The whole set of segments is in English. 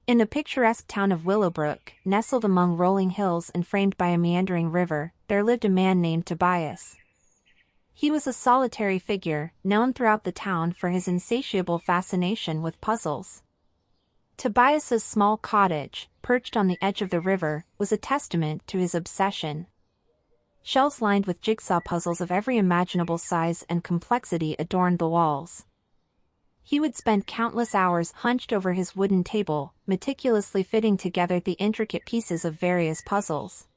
In the picturesque town of Willowbrook, nestled among rolling hills and framed by a meandering river, there lived a man named Tobias. He was a solitary figure, known throughout the town for his insatiable fascination with puzzles. Tobias's small cottage, perched on the edge of the river, was a testament to his obsession. Shelves lined with jigsaw puzzles of every imaginable size and complexity adorned the walls. He would spend countless hours hunched over his wooden table, meticulously fitting together the intricate pieces of various puzzles.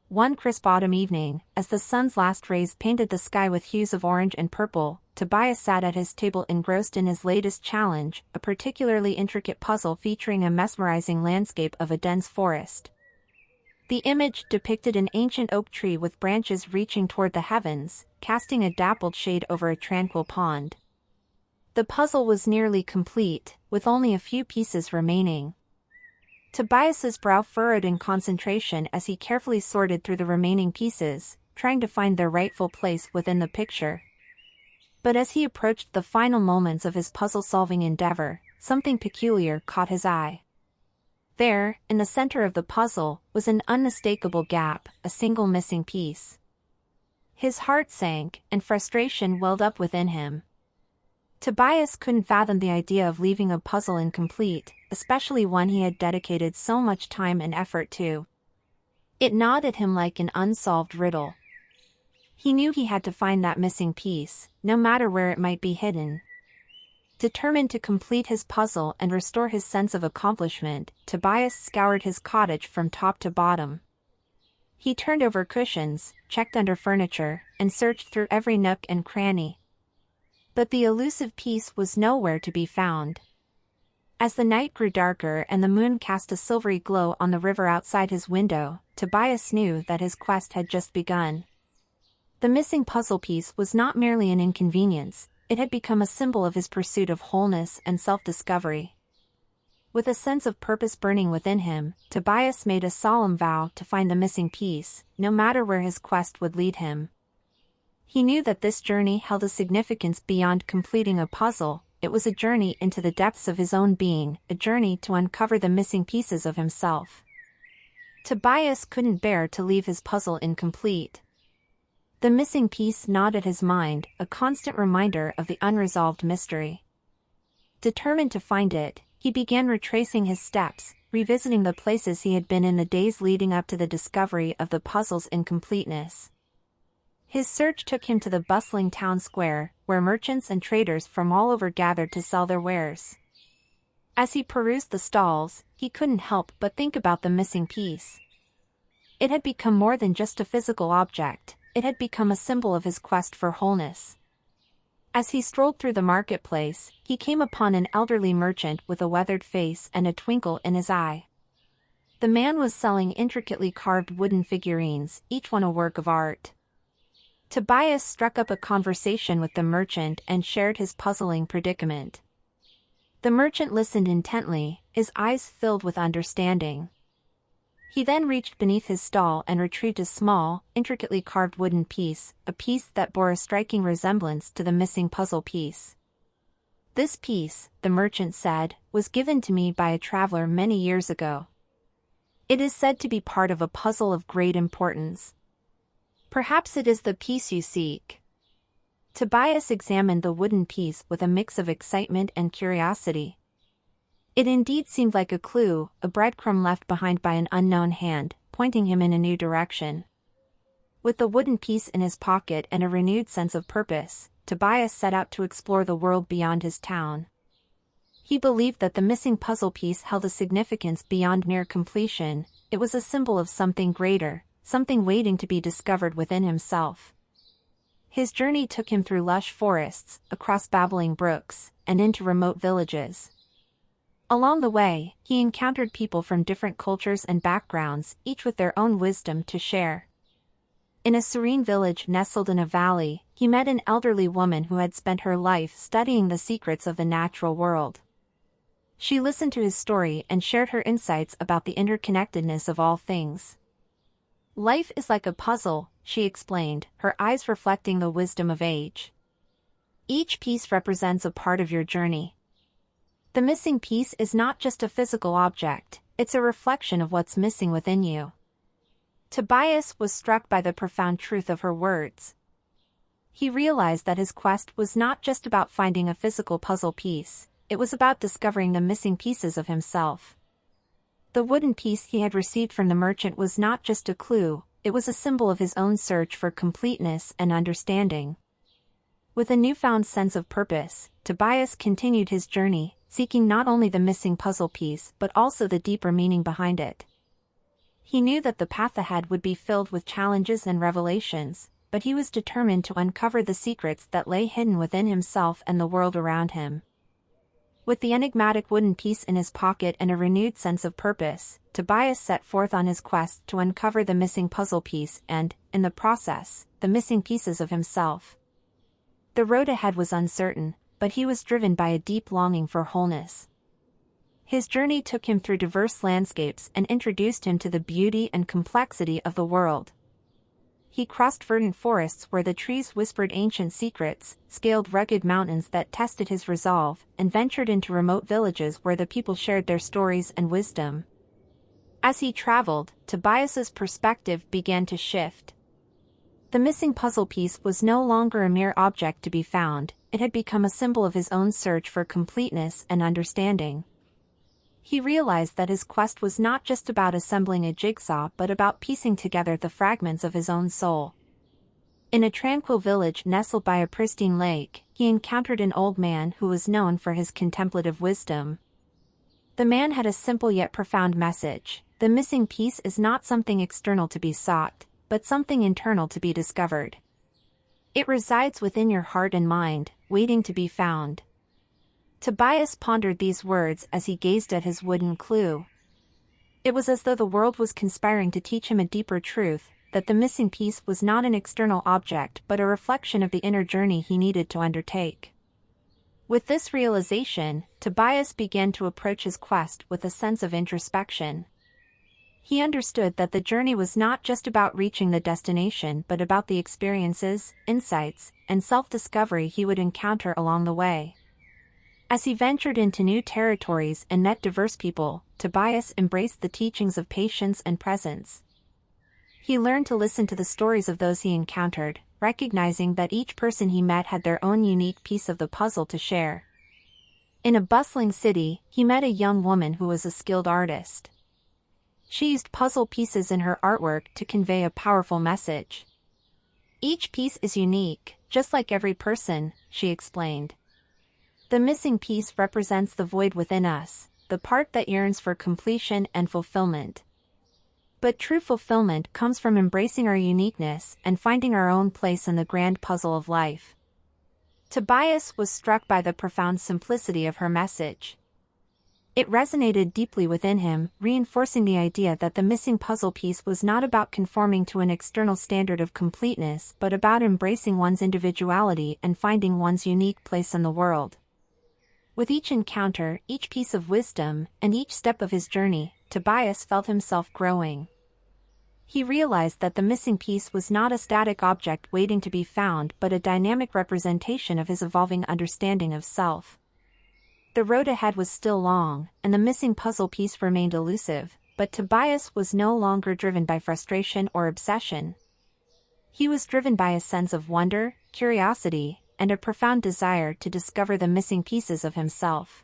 One crisp autumn evening, as the sun's last rays painted the sky with hues of orange and purple, Tobias sat at his table engrossed in his latest challenge, a particularly intricate puzzle featuring a mesmerizing landscape of a dense forest. The image depicted an ancient oak tree with branches reaching toward the heavens, casting a dappled shade over a tranquil pond. The puzzle was nearly complete, with only a few pieces remaining. Tobias's brow furrowed in concentration as he carefully sorted through the remaining pieces, trying to find their rightful place within the picture. But as he approached the final moments of his puzzle-solving endeavor, something peculiar caught his eye. There, in the center of the puzzle, was an unmistakable gap, a single missing piece. His heart sank, and frustration welled up within him. Tobias couldn't fathom the idea of leaving a puzzle incomplete, especially one he had dedicated so much time and effort to. It gnawed at him like an unsolved riddle. He knew he had to find that missing piece, no matter where it might be hidden. Determined to complete his puzzle and restore his sense of accomplishment, Tobias scoured his cottage from top to bottom. He turned over cushions, checked under furniture, and searched through every nook and cranny. But the elusive piece was nowhere to be found. As the night grew darker and the moon cast a silvery glow on the river outside his window, Tobias knew that his quest had just begun. The missing puzzle piece was not merely an inconvenience, it had become a symbol of his pursuit of wholeness and self-discovery. With a sense of purpose burning within him, Tobias made a solemn vow to find the missing piece, no matter where his quest would lead him. He knew that this journey held a significance beyond completing a puzzle. It was a journey into the depths of his own being, a journey to uncover the missing pieces of himself. Tobias couldn't bear to leave his puzzle incomplete. The missing piece gnawed at his mind, a constant reminder of the unresolved mystery. Determined to find it, he began retracing his steps, revisiting the places he had been in the days leading up to the discovery of the puzzle's incompleteness. His search took him to the bustling town square, where merchants and traders from all over gathered to sell their wares. As he perused the stalls, he couldn't help but think about the missing piece. It had become more than just a physical object, it had become a symbol of his quest for wholeness. As he strolled through the marketplace, he came upon an elderly merchant with a weathered face and a twinkle in his eye. The man was selling intricately carved wooden figurines, each one a work of art. Tobias struck up a conversation with the merchant and shared his puzzling predicament. The merchant listened intently, his eyes filled with understanding. He then reached beneath his stall and retrieved a small, intricately carved wooden piece, a piece that bore a striking resemblance to the missing puzzle piece. "This piece," the merchant said, "was given to me by a traveler many years ago. It is said to be part of a puzzle of great importance. Perhaps it is the piece you seek." Tobias examined the wooden piece with a mix of excitement and curiosity. It indeed seemed like a clue, a breadcrumb left behind by an unknown hand, pointing him in a new direction. With the wooden piece in his pocket and a renewed sense of purpose, Tobias set out to explore the world beyond his town. He believed that the missing puzzle piece held a significance beyond mere completion. It was a symbol of something greater, something waiting to be discovered within himself. His journey took him through lush forests, across babbling brooks, and into remote villages. Along the way, he encountered people from different cultures and backgrounds, each with their own wisdom to share. In a serene village nestled in a valley, he met an elderly woman who had spent her life studying the secrets of the natural world. She listened to his story and shared her insights about the interconnectedness of all things. "Life is like a puzzle," she explained, her eyes reflecting the wisdom of age. "Each piece represents a part of your journey. The missing piece is not just a physical object, it's a reflection of what's missing within you. Tobias was struck by the profound truth of her words. He realized that his quest was not just about finding a physical puzzle piece, it was about discovering the missing pieces of himself. The wooden piece he had received from the merchant was not just a clue, it was a symbol of his own search for completeness and understanding. With a newfound sense of purpose, Tobias continued his journey, seeking not only the missing puzzle piece but also the deeper meaning behind it. He knew that the path ahead would be filled with challenges and revelations, but he was determined to uncover the secrets that lay hidden within himself and the world around him. With the enigmatic wooden piece in his pocket and a renewed sense of purpose, Tobias set forth on his quest to uncover the missing puzzle piece and, in the process, the missing pieces of himself. The road ahead was uncertain, but he was driven by a deep longing for wholeness. His journey took him through diverse landscapes and introduced him to the beauty and complexity of the world. He crossed verdant forests where the trees whispered ancient secrets, scaled rugged mountains that tested his resolve, and ventured into remote villages where the people shared their stories and wisdom. As he traveled, Tobias's perspective began to shift. The missing puzzle piece was no longer a mere object to be found, it had become a symbol of his own search for completeness and understanding. He realized that his quest was not just about assembling a jigsaw but about piecing together the fragments of his own soul. In a tranquil village nestled by a pristine lake, he encountered an old man who was known for his contemplative wisdom. The man had a simple yet profound message: the missing piece is not something external to be sought, but something internal to be discovered. It resides within your heart and mind, waiting to be found. Tobias pondered these words as he gazed at his wooden clue. It was as though the world was conspiring to teach him a deeper truth, that the missing piece was not an external object but a reflection of the inner journey he needed to undertake. With this realization, Tobias began to approach his quest with a sense of introspection. He understood that the journey was not just about reaching the destination but about the experiences, insights, and self-discovery he would encounter along the way. As he ventured into new territories and met diverse people, Tobias embraced the teachings of patience and presence. He learned to listen to the stories of those he encountered, recognizing that each person he met had their own unique piece of the puzzle to share. In a bustling city, he met a young woman who was a skilled artist. She used puzzle pieces in her artwork to convey a powerful message. "Each piece is unique, just like every person," she explained. "The missing piece represents the void within us, the part that yearns for completion and fulfillment. But true fulfillment comes from embracing our uniqueness and finding our own place in the grand puzzle of life." Tobias was struck by the profound simplicity of her message. It resonated deeply within him, reinforcing the idea that the missing puzzle piece was not about conforming to an external standard of completeness but about embracing one's individuality and finding one's unique place in the world. With each encounter, each piece of wisdom, and each step of his journey, Tobias felt himself growing. He realized that the missing piece was not a static object waiting to be found but a dynamic representation of his evolving understanding of self. The road ahead was still long, and the missing puzzle piece remained elusive, but Tobias was no longer driven by frustration or obsession. He was driven by a sense of wonder, curiosity, and a profound desire to discover the missing pieces of himself.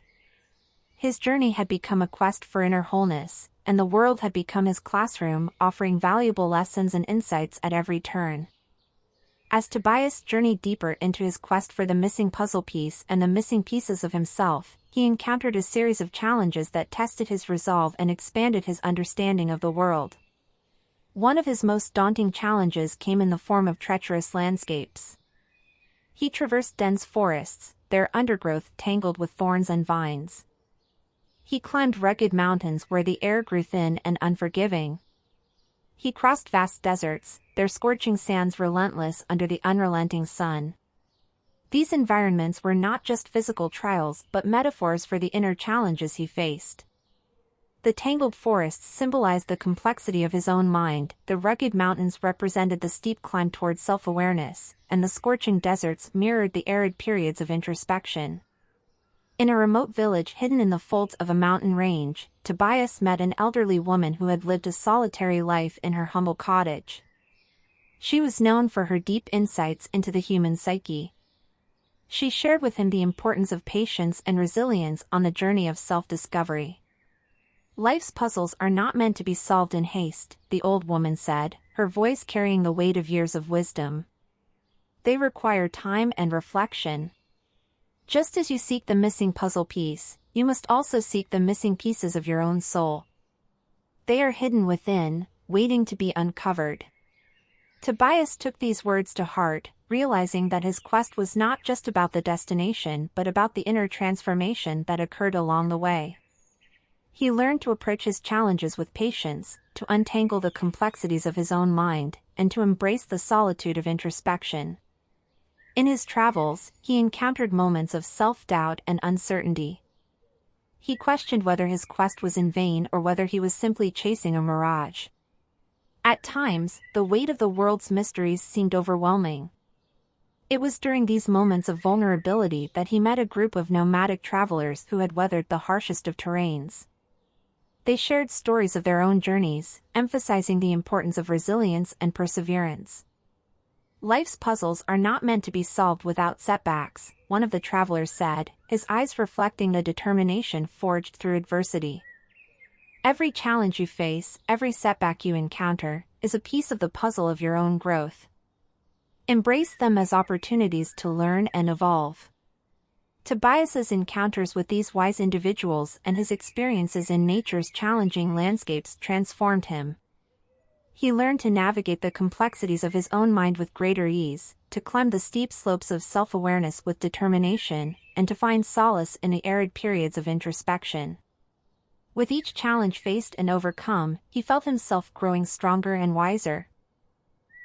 His journey had become a quest for inner wholeness, and the world had become his classroom, offering valuable lessons and insights at every turn. As Tobias journeyed deeper into his quest for the missing puzzle piece and the missing pieces of himself, he encountered a series of challenges that tested his resolve and expanded his understanding of the world. One of his most daunting challenges came in the form of treacherous landscapes. He traversed dense forests, their undergrowth tangled with thorns and vines. He climbed rugged mountains where the air grew thin and unforgiving. He crossed vast deserts, their scorching sands relentless under the unrelenting sun. These environments were not just physical trials but metaphors for the inner challenges he faced. The tangled forests symbolized the complexity of his own mind, the rugged mountains represented the steep climb toward self-awareness, and the scorching deserts mirrored the arid periods of introspection. In a remote village hidden in the folds of a mountain range, Tobias met an elderly woman who had lived a solitary life in her humble cottage. She was known for her deep insights into the human psyche. She shared with him the importance of patience and resilience on the journey of self-discovery. "Life's puzzles are not meant to be solved in haste," the old woman said, her voice carrying the weight of years of wisdom. "They require time and reflection. Just as you seek the missing puzzle piece, you must also seek the missing pieces of your own soul. They are hidden within, waiting to be uncovered." Tobias took these words to heart, realizing that his quest was not just about the destination but about the inner transformation that occurred along the way. He learned to approach his challenges with patience, to untangle the complexities of his own mind, and to embrace the solitude of introspection. In his travels, he encountered moments of self-doubt and uncertainty. He questioned whether his quest was in vain or whether he was simply chasing a mirage. At times, the weight of the world's mysteries seemed overwhelming. It was during these moments of vulnerability that he met a group of nomadic travelers who had weathered the harshest of terrains. They shared stories of their own journeys, emphasizing the importance of resilience and perseverance. "Life's puzzles are not meant to be solved without setbacks," one of the travelers said, his eyes reflecting the determination forged through adversity. "Every challenge you face, every setback you encounter, is a piece of the puzzle of your own growth. Embrace them as opportunities to learn and evolve." Tobias's encounters with these wise individuals and his experiences in nature's challenging landscapes transformed him. He learned to navigate the complexities of his own mind with greater ease, to climb the steep slopes of self-awareness with determination, and to find solace in the arid periods of introspection. With each challenge faced and overcome, he felt himself growing stronger and wiser.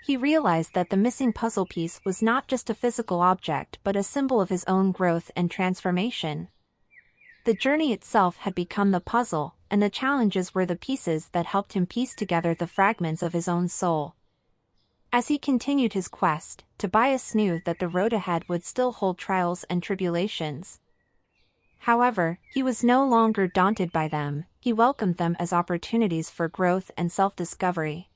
He realized that the missing puzzle piece was not just a physical object but a symbol of his own growth and transformation. The journey itself had become the puzzle, and the challenges were the pieces that helped him piece together the fragments of his own soul. As he continued his quest, Tobias knew that the road ahead would still hold trials and tribulations. However, he was no longer daunted by them. He welcomed them as opportunities for growth and self-discovery.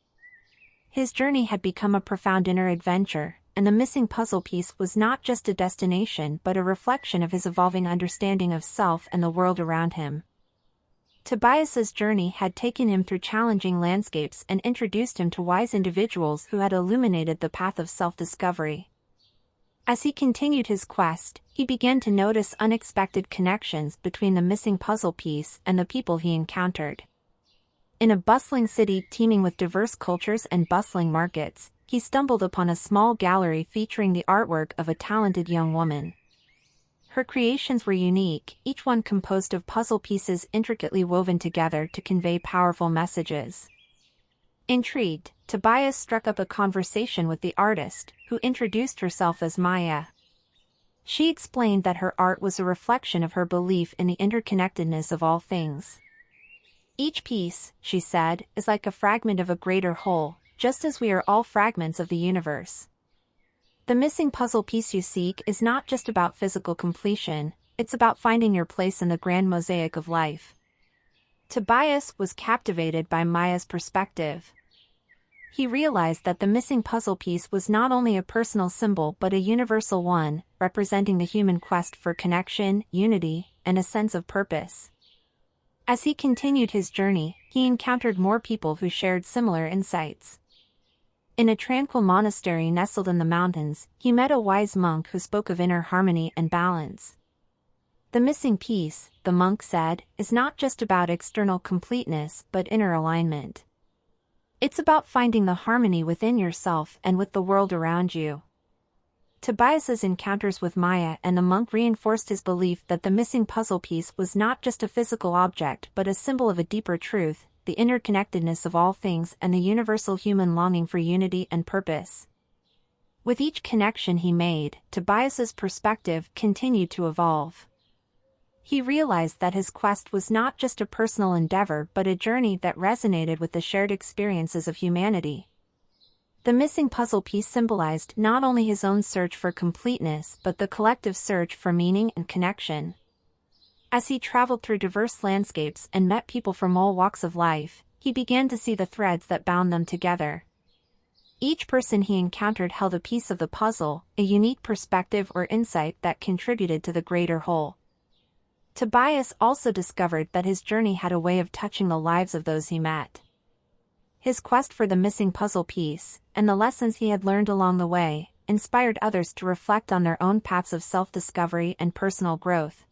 His journey had become a profound inner adventure, and the missing puzzle piece was not just a destination but a reflection of his evolving understanding of self and the world around him. Tobias's journey had taken him through challenging landscapes and introduced him to wise individuals who had illuminated the path of self-discovery. As he continued his quest, he began to notice unexpected connections between the missing puzzle piece and the people he encountered. In a bustling city teeming with diverse cultures and bustling markets, he stumbled upon a small gallery featuring the artwork of a talented young woman. Her creations were unique, each one composed of puzzle pieces intricately woven together to convey powerful messages. Intrigued, Tobias struck up a conversation with the artist, who introduced herself as Maya. She explained that her art was a reflection of her belief in the interconnectedness of all things. "Each piece," she said, "is like a fragment of a greater whole, just as we are all fragments of the universe. The missing puzzle piece you seek is not just about physical completion, it's about finding your place in the grand mosaic of life." Tobias was captivated by Maya's perspective. He realized that the missing puzzle piece was not only a personal symbol but a universal one, representing the human quest for connection, unity, and a sense of purpose. As he continued his journey, he encountered more people who shared similar insights. In a tranquil monastery nestled in the mountains, he met a wise monk who spoke of inner harmony and balance. "The missing piece," the monk said, "is not just about external completeness but inner alignment. It's about finding the harmony within yourself and with the world around you." Tobias's encounters with Maya and the monk reinforced his belief that the missing puzzle piece was not just a physical object but a symbol of a deeper truth, the interconnectedness of all things and the universal human longing for unity and purpose. With each connection he made, Tobias's perspective continued to evolve. He realized that his quest was not just a personal endeavor but a journey that resonated with the shared experiences of humanity. The missing puzzle piece symbolized not only his own search for completeness but the collective search for meaning and connection. As he traveled through diverse landscapes and met people from all walks of life, he began to see the threads that bound them together. Each person he encountered held a piece of the puzzle, a unique perspective or insight that contributed to the greater whole. Tobias also discovered that his journey had a way of touching the lives of those he met. His quest for the missing puzzle piece, and the lessons he had learned along the way, inspired others to reflect on their own paths of self-discovery and personal growth.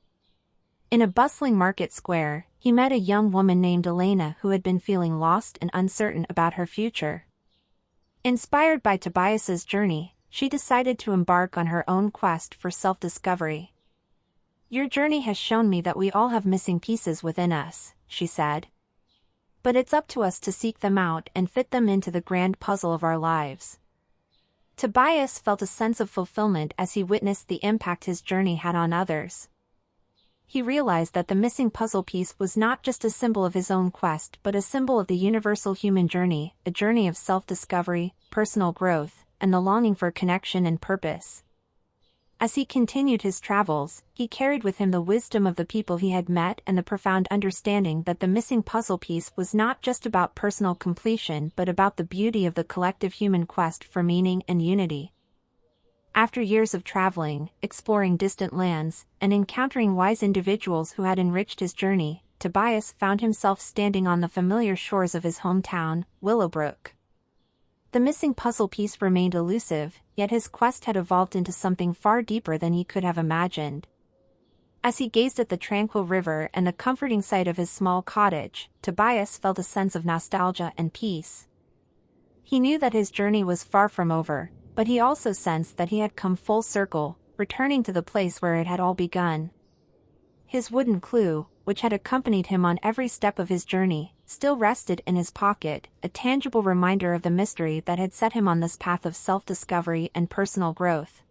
In a bustling market square, he met a young woman named Elena who had been feeling lost and uncertain about her future. Inspired by Tobias's journey, she decided to embark on her own quest for self-discovery. "Your journey has shown me that we all have missing pieces within us," she said. "But it's up to us to seek them out and fit them into the grand puzzle of our lives." Tobias felt a sense of fulfillment as he witnessed the impact his journey had on others. He realized that the missing puzzle piece was not just a symbol of his own quest but a symbol of the universal human journey, a journey of self-discovery, personal growth, and the longing for connection and purpose. As he continued his travels, he carried with him the wisdom of the people he had met and the profound understanding that the missing puzzle piece was not just about personal completion but about the beauty of the collective human quest for meaning and unity. After years of traveling, exploring distant lands, and encountering wise individuals who had enriched his journey, Tobias found himself standing on the familiar shores of his hometown, Willowbrook. The missing puzzle piece remained elusive, yet his quest had evolved into something far deeper than he could have imagined. As he gazed at the tranquil river and the comforting sight of his small cottage, Tobias felt a sense of nostalgia and peace. He knew that his journey was far from over, but he also sensed that he had come full circle, returning to the place where it had all begun. His wooden clue, which had accompanied him on every step of his journey, still rested in his pocket, a tangible reminder of the mystery that had set him on this path of self-discovery and personal growth.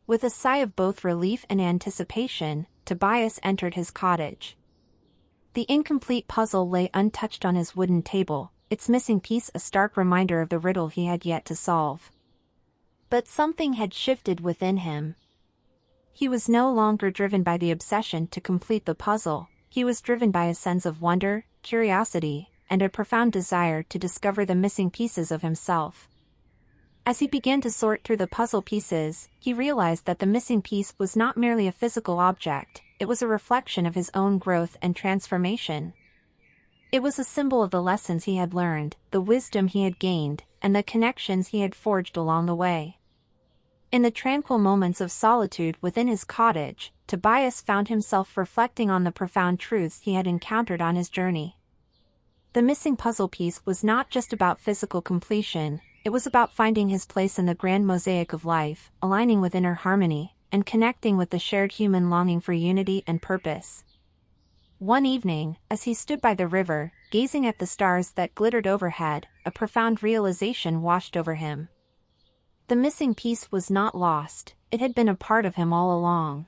With a sigh of both relief and anticipation, Tobias entered his cottage. The incomplete puzzle lay untouched on his wooden table, its missing piece a stark reminder of the riddle he had yet to solve. But something had shifted within him. He was no longer driven by the obsession to complete the puzzle, he was driven by a sense of wonder, curiosity, and a profound desire to discover the missing pieces of himself. As he began to sort through the puzzle pieces, he realized that the missing piece was not merely a physical object, it was a reflection of his own growth and transformation. It was a symbol of the lessons he had learned, the wisdom he had gained, and the connections he had forged along the way. In the tranquil moments of solitude within his cottage, Tobias found himself reflecting on the profound truths he had encountered on his journey. The missing puzzle piece was not just about physical completion, it was about finding his place in the grand mosaic of life, aligning with inner harmony, and connecting with the shared human longing for unity and purpose. One evening, as he stood by the river, gazing at the stars that glittered overhead, a profound realization washed over him. The missing piece was not lost, it had been a part of him all along.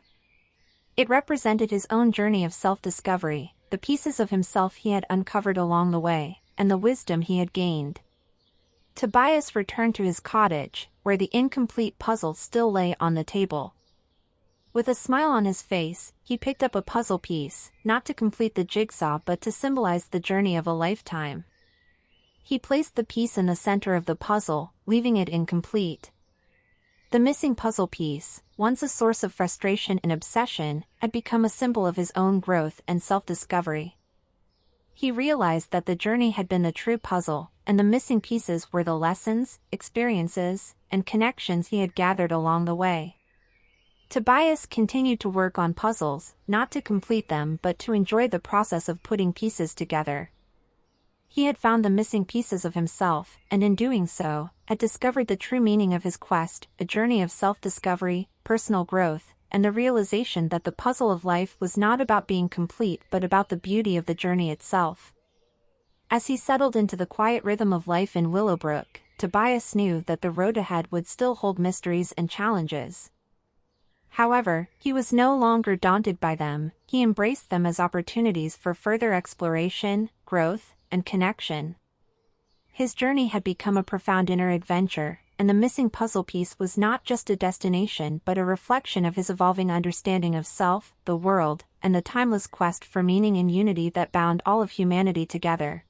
It represented his own journey of self-discovery, the pieces of himself he had uncovered along the way, and the wisdom he had gained. Tobias returned to his cottage, where the incomplete puzzle still lay on the table. With a smile on his face, he picked up a puzzle piece, not to complete the jigsaw but to symbolize the journey of a lifetime. He placed the piece in the center of the puzzle, leaving it incomplete. The missing puzzle piece, once a source of frustration and obsession, had become a symbol of his own growth and self-discovery. He realized that the journey had been the true puzzle, and the missing pieces were the lessons, experiences, and connections he had gathered along the way. Tobias continued to work on puzzles, not to complete them but to enjoy the process of putting pieces together. He had found the missing pieces of himself, and in doing so, had discovered the true meaning of his quest, a journey of self-discovery, personal growth, and the realization that the puzzle of life was not about being complete but about the beauty of the journey itself. As he settled into the quiet rhythm of life in Willowbrook, Tobias knew that the road ahead would still hold mysteries and challenges. However, he was no longer daunted by them, he embraced them as opportunities for further exploration, growth, and connection. His journey had become a profound inner adventure, and the missing puzzle piece was not just a destination but a reflection of his evolving understanding of self, the world, and the timeless quest for meaning and unity that bound all of humanity together.